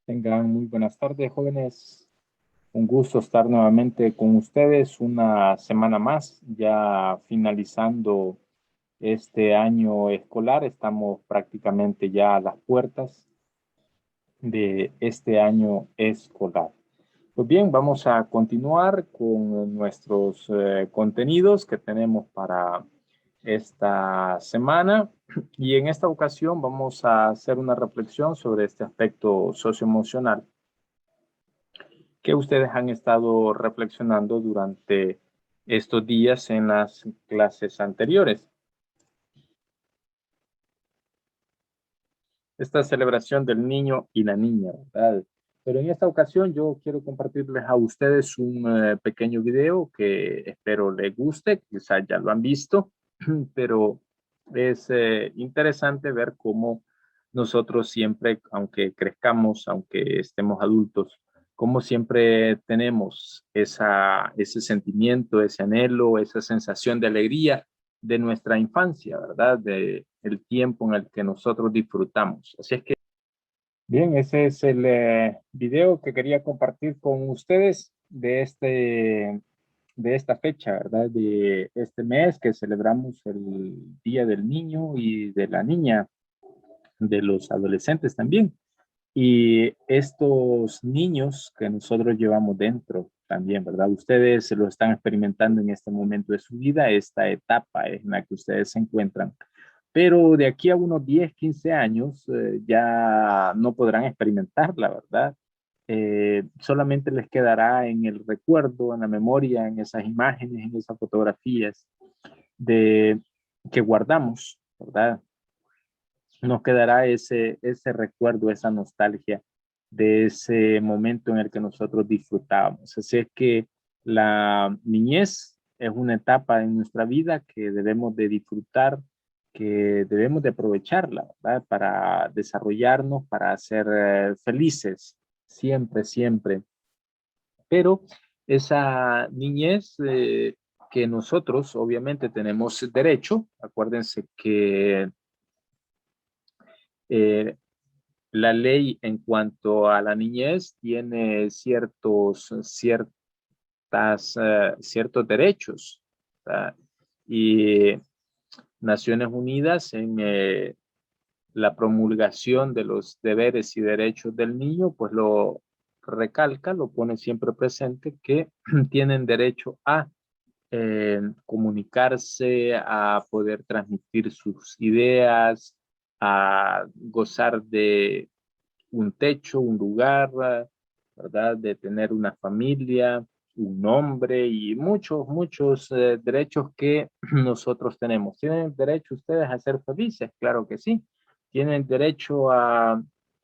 Tengan muy buenas tardes, jóvenes. Un gusto estar nuevamente con ustedes una semana más, ya finalizando este año escolar. Estamos prácticamente ya a las puertas de este año escolar. Pues bien, vamos a continuar con nuestros contenidos que tenemos para esta semana y en esta ocasión vamos a hacer una reflexión sobre este aspecto socioemocional que ustedes han estado reflexionando durante estos días en las clases anteriores. Esta celebración del niño y la niña, ¿verdad? Pero en esta ocasión yo quiero compartirles a ustedes un pequeño video que espero les guste, quizás ya lo han visto, pero es interesante ver cómo nosotros siempre, aunque crezcamos, aunque estemos adultos, cómo siempre tenemos ese sentimiento, ese anhelo, esa sensación de alegría de nuestra infancia, ¿verdad? De el tiempo en el que nosotros disfrutamos. Así es que, bien, ese es el video que quería compartir con ustedes de esta fecha, ¿verdad? De este mes que celebramos el Día del Niño y de la Niña, de los adolescentes también. Y estos niños que nosotros llevamos dentro también, ¿verdad? Ustedes se lo están experimentando en este momento de su vida, esta etapa en la que ustedes se encuentran. Pero de aquí a unos 10, 15 años ya no podrán experimentarla, ¿verdad? Solamente les quedará en el recuerdo, en la memoria, en esas imágenes, en esas fotografías de que guardamos, ¿verdad? Nos quedará ese recuerdo, esa nostalgia de ese momento en el que nosotros disfrutábamos. Así es que la niñez es una etapa en nuestra vida que debemos de disfrutar, que debemos de aprovecharla, ¿verdad? Para desarrollarnos, para ser felices, siempre, siempre. Pero esa niñez que nosotros obviamente tenemos derecho, acuérdense que eh, la ley en cuanto a la niñez tiene ciertos derechos, ¿verdad? Y Naciones Unidas en la promulgación de los deberes y derechos del niño, pues lo recalca, lo pone siempre presente, que tienen derecho a comunicarse, a poder transmitir sus ideas, a gozar de un techo, un lugar, ¿verdad? De tener una familia, un nombre y muchos, muchos derechos que nosotros tenemos. ¿Tienen derecho ustedes a ser felices? Claro que sí. ¿Tienen derecho a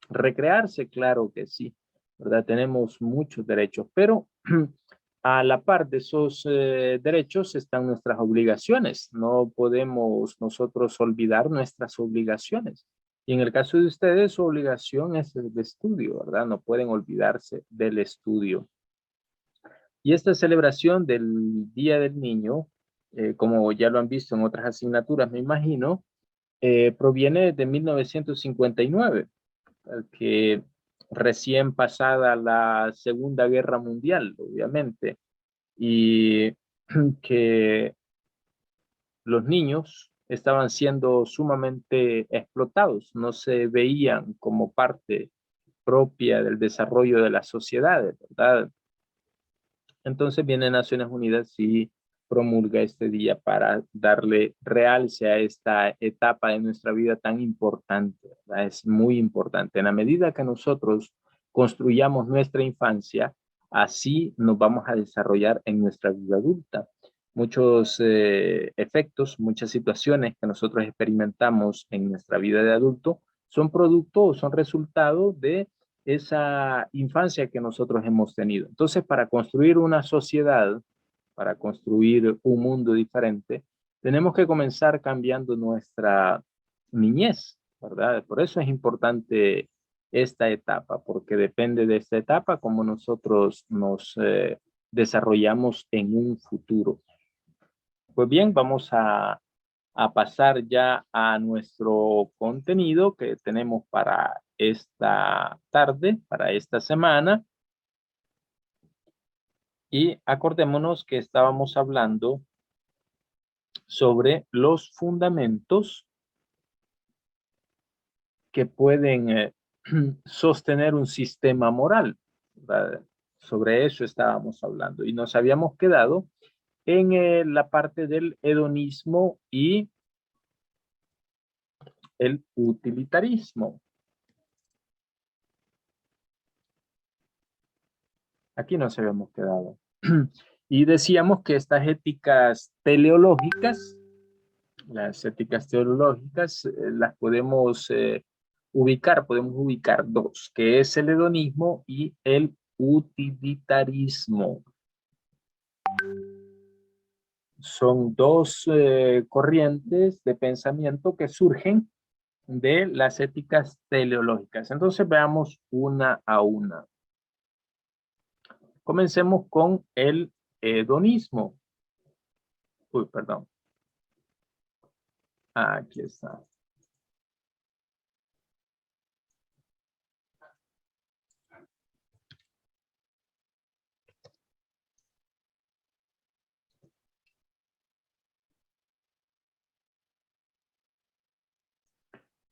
recrearse? Claro que sí, ¿verdad? Tenemos muchos derechos, pero a la par de esos derechos están nuestras obligaciones. No podemos nosotros olvidar nuestras obligaciones. Y en el caso de ustedes, su obligación es el de estudio, ¿verdad? No pueden olvidarse del estudio. Y esta celebración del Día del Niño, como ya lo han visto en otras asignaturas, me imagino, proviene de 1959, que recién pasada la Segunda Guerra Mundial, obviamente, y que los niños estaban siendo sumamente explotados, no se veían como parte propia del desarrollo de las sociedades, ¿verdad? Entonces viene Naciones Unidas y promulga este día para darle realce a esta etapa de nuestra vida tan importante, ¿verdad? Es muy importante. En la medida que nosotros construyamos nuestra infancia, así nos vamos a desarrollar en nuestra vida adulta. Muchos efectos, muchas situaciones que nosotros experimentamos en nuestra vida de adulto son producto o son resultado de esa infancia que nosotros hemos tenido. Entonces, para construir una sociedad, para construir un mundo diferente, tenemos que comenzar cambiando nuestra niñez, ¿verdad? Por eso es importante esta etapa, porque depende de esta etapa cómo nosotros nos desarrollamos en un futuro. Pues bien, vamos a pasar ya a nuestro contenido que tenemos para esta tarde, para esta semana. Y acordémonos que estábamos hablando sobre los fundamentos que pueden sostener un sistema moral, ¿verdad? Sobre eso estábamos hablando y nos habíamos quedado en la parte del hedonismo y el utilitarismo. Aquí nos habíamos quedado. Y decíamos que estas éticas teleológicas, las éticas teológicas, las podemos podemos ubicar dos, que es el hedonismo y el utilitarismo. Son dos corrientes de pensamiento que surgen de las éticas teleológicas. Entonces veamos una a una. Comencemos con el hedonismo. Uy, perdón. Aquí está.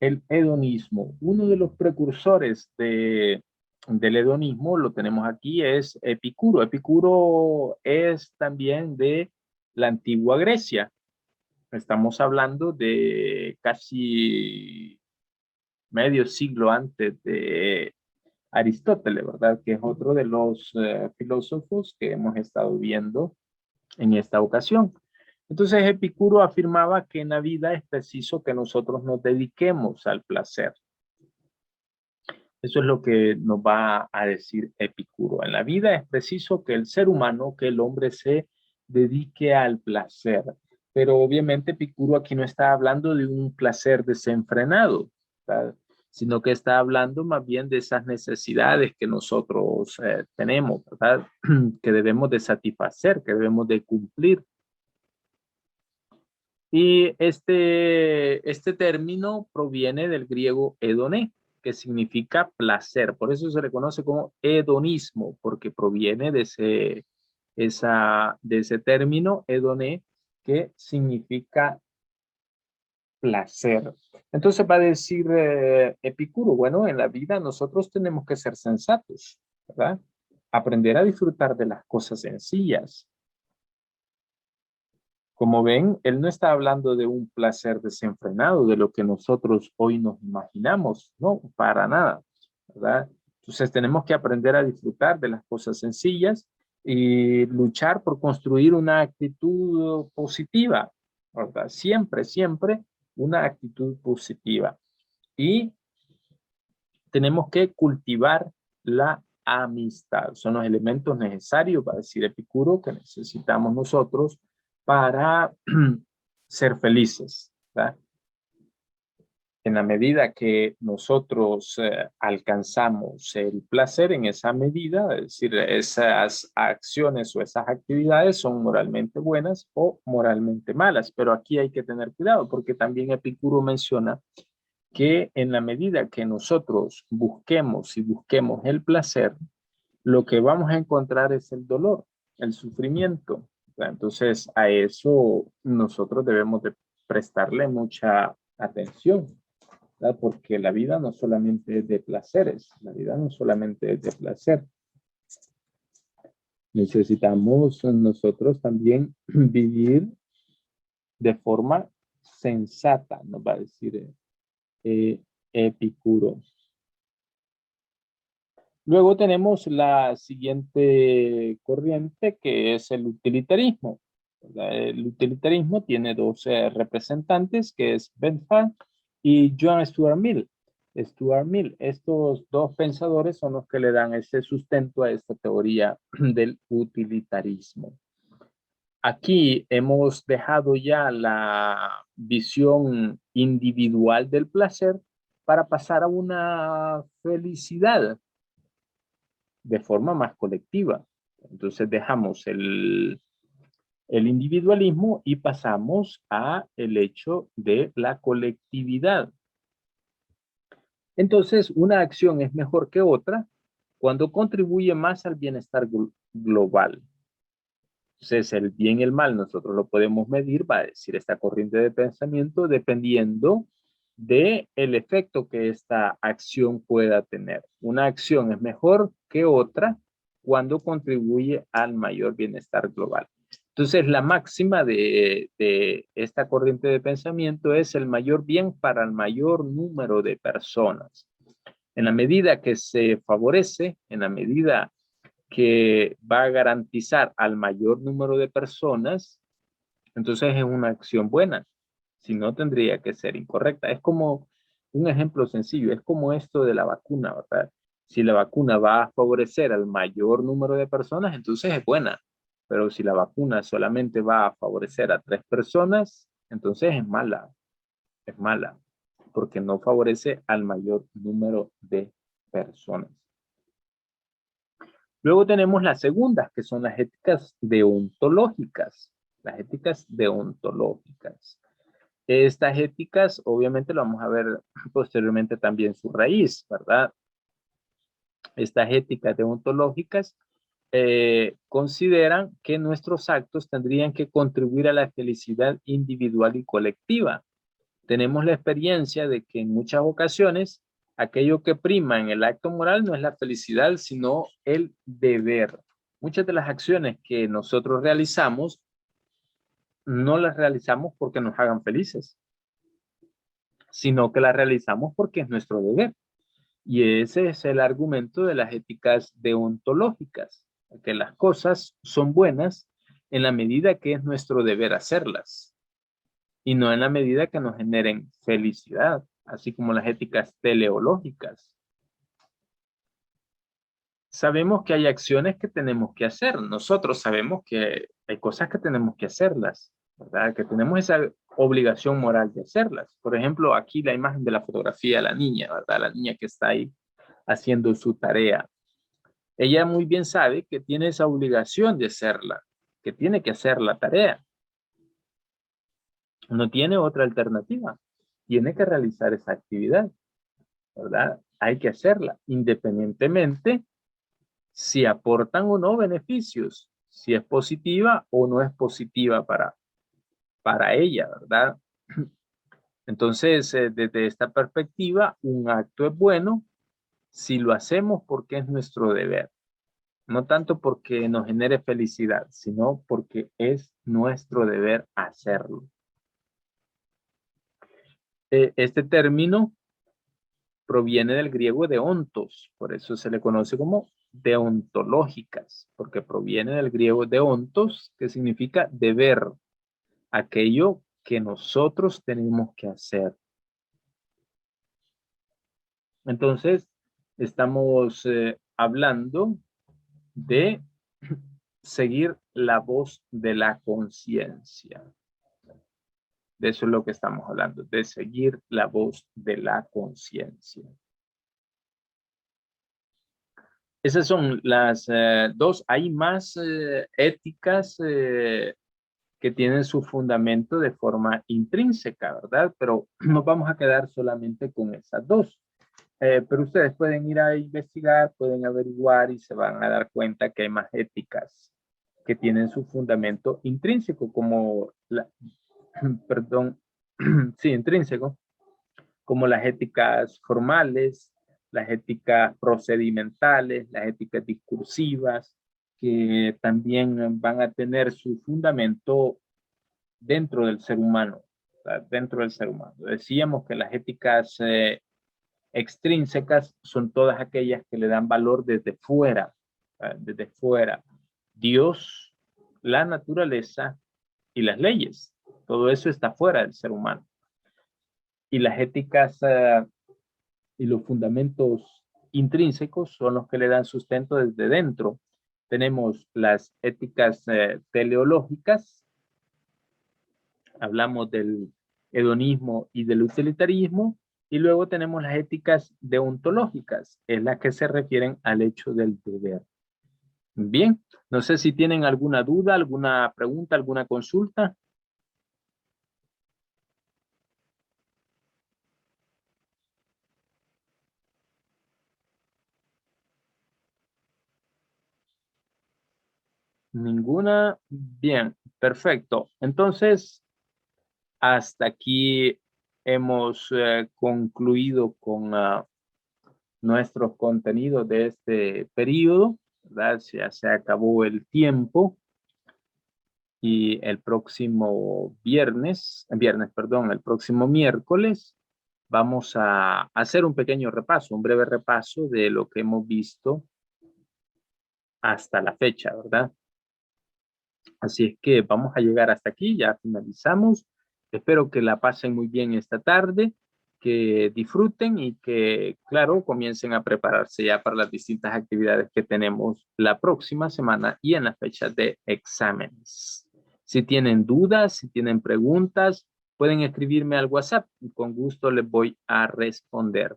El hedonismo. Uno de los precursores del hedonismo, lo tenemos aquí, es Epicuro. Epicuro es también de la antigua Grecia. Estamos hablando de casi medio siglo antes de Aristóteles, ¿verdad? Que es otro de los filósofos que hemos estado viendo en esta ocasión. Entonces Epicuro afirmaba que en la vida es preciso que nosotros nos dediquemos al placer. Eso es lo que nos va a decir Epicuro. En la vida es preciso que el ser humano, que el hombre se dedique al placer. Pero obviamente Epicuro aquí no está hablando de un placer desenfrenado, ¿verdad? Sino que está hablando más bien de esas necesidades que nosotros tenemos, ¿verdad? Que debemos de satisfacer, que debemos de cumplir. Y este término proviene del griego hedoné, que significa placer. Por eso se le conoce como hedonismo, porque proviene de ese término hedoné, que significa placer. Entonces va a decir Epicuro, bueno, en la vida nosotros tenemos que ser sensatos, ¿verdad? Aprender a disfrutar de las cosas sencillas. Como ven, él no está hablando de un placer desenfrenado, de lo que nosotros hoy nos imaginamos, no, para nada, ¿verdad? Entonces tenemos que aprender a disfrutar de las cosas sencillas y luchar por construir una actitud positiva, ¿verdad? Siempre, siempre una actitud positiva. Y tenemos que cultivar la amistad. Son los elementos necesarios, va a decir Epicuro, que necesitamos nosotros para ser felices, ¿verdad? En la medida que nosotros alcanzamos el placer, en esa medida, es decir, esas acciones o esas actividades son moralmente buenas o moralmente malas. Pero aquí hay que tener cuidado porque también Epicuro menciona que en la medida que nosotros busquemos y busquemos el placer, lo que vamos a encontrar es el dolor, el sufrimiento. Entonces, a eso nosotros debemos de prestarle mucha atención, ¿verdad? Porque la vida no solamente es de placeres, la vida no solamente es de placer. Necesitamos nosotros también vivir de forma sensata, nos va a decir Epicuro. Luego tenemos la siguiente corriente que es el utilitarismo, ¿verdad? El utilitarismo tiene dos representantes que es Bentham y John Stuart Mill. Stuart Mill, estos dos pensadores son los que le dan ese sustento a esta teoría del utilitarismo. Aquí hemos dejado ya la visión individual del placer para pasar a una felicidad de forma más colectiva. Entonces dejamos el individualismo y pasamos a el hecho de la colectividad. Entonces, una acción es mejor que otra cuando contribuye más al bienestar global. Entonces, el bien y el mal nosotros lo podemos medir, va a decir esta corriente de pensamiento, dependiendo de el efecto que esta acción pueda tener. Una acción es mejor que otra cuando contribuye al mayor bienestar global. Entonces, la máxima de esta corriente de pensamiento es el mayor bien para el mayor número de personas. En la medida que se favorece, en la medida que va a garantizar al mayor número de personas, entonces es una acción buena. Si no, tendría que ser incorrecta. Es como un ejemplo sencillo, es como esto de la vacuna, ¿verdad? Si la vacuna va a favorecer al mayor número de personas, entonces es buena. Pero si la vacuna solamente va a favorecer a 3 personas, entonces es mala, porque no favorece al mayor número de personas. Luego tenemos las segundas, que son las éticas deontológicas. Las éticas deontológicas. Estas éticas, obviamente, lo vamos a ver posteriormente también su raíz, ¿verdad? Estas éticas deontológicas consideran que nuestros actos tendrían que contribuir a la felicidad individual y colectiva. Tenemos la experiencia de que en muchas ocasiones aquello que prima en el acto moral no es la felicidad, sino el deber. Muchas de las acciones que nosotros realizamos no las realizamos porque nos hagan felices, sino que las realizamos porque es nuestro deber. Y ese es el argumento de las éticas deontológicas, que las cosas son buenas en la medida que es nuestro deber hacerlas y no en la medida que nos generen felicidad, así como las éticas teleológicas. Sabemos que hay acciones que tenemos que hacer. Nosotros sabemos que hay cosas que tenemos que hacerlas, ¿verdad? Que tenemos esa obligación moral de hacerlas. Por ejemplo, aquí la imagen de la fotografía de la niña, ¿verdad? La niña que está ahí haciendo su tarea. Ella muy bien sabe que tiene esa obligación de hacerla, que tiene que hacer la tarea. No tiene otra alternativa. Tiene que realizar esa actividad, ¿verdad? Hay que hacerla, independientemente si aportan o no beneficios, si es positiva o no es positiva para ella, ¿verdad? Entonces, desde esta perspectiva, un acto es bueno si lo hacemos porque es nuestro deber. No tanto porque nos genere felicidad, sino porque es nuestro deber hacerlo. Este término proviene del griego deontos, por eso se le conoce como deontológicas, porque proviene del griego deontos, que significa deber, aquello que nosotros tenemos que hacer. Entonces, estamos hablando de seguir la voz de la conciencia. De eso es lo que estamos hablando, de seguir la voz de la conciencia. Esas son las dos. Hay más éticas que tienen su fundamento de forma intrínseca, ¿verdad? Pero nos vamos a quedar solamente con esas dos. Pero ustedes pueden ir a investigar, pueden averiguar y se van a dar cuenta que hay más éticas que tienen su fundamento intrínseco, como la, perdón, sí, intrínseco, como las éticas formales, las éticas procedimentales, las éticas discursivas, que también van a tener su fundamento dentro del ser humano, dentro del ser humano. Decíamos que las éticas extrínsecas son todas aquellas que le dan valor desde fuera, desde fuera. Dios, la naturaleza y las leyes. Todo eso está fuera del ser humano. Y las éticas y los fundamentos intrínsecos son los que le dan sustento desde dentro. Tenemos las éticas teleológicas, hablamos del hedonismo y del utilitarismo, y luego tenemos las éticas deontológicas, es las que se refieren al hecho del deber. Bien, no sé si tienen alguna duda, alguna pregunta, alguna consulta. Ninguna. Bien, perfecto. Entonces, hasta aquí hemos concluido con nuestros contenidos de este periodo, ¿verdad? Ya se acabó el tiempo y el próximo el próximo miércoles, vamos a hacer un pequeño repaso, un breve repaso de lo que hemos visto hasta la fecha, ¿verdad? Así es que vamos a llegar hasta aquí, ya finalizamos. Espero que la pasen muy bien esta tarde, que disfruten y que, claro, comiencen a prepararse ya para las distintas actividades que tenemos la próxima semana y en la fecha de exámenes. Si tienen dudas, si tienen preguntas, pueden escribirme al WhatsApp y con gusto les voy a responder.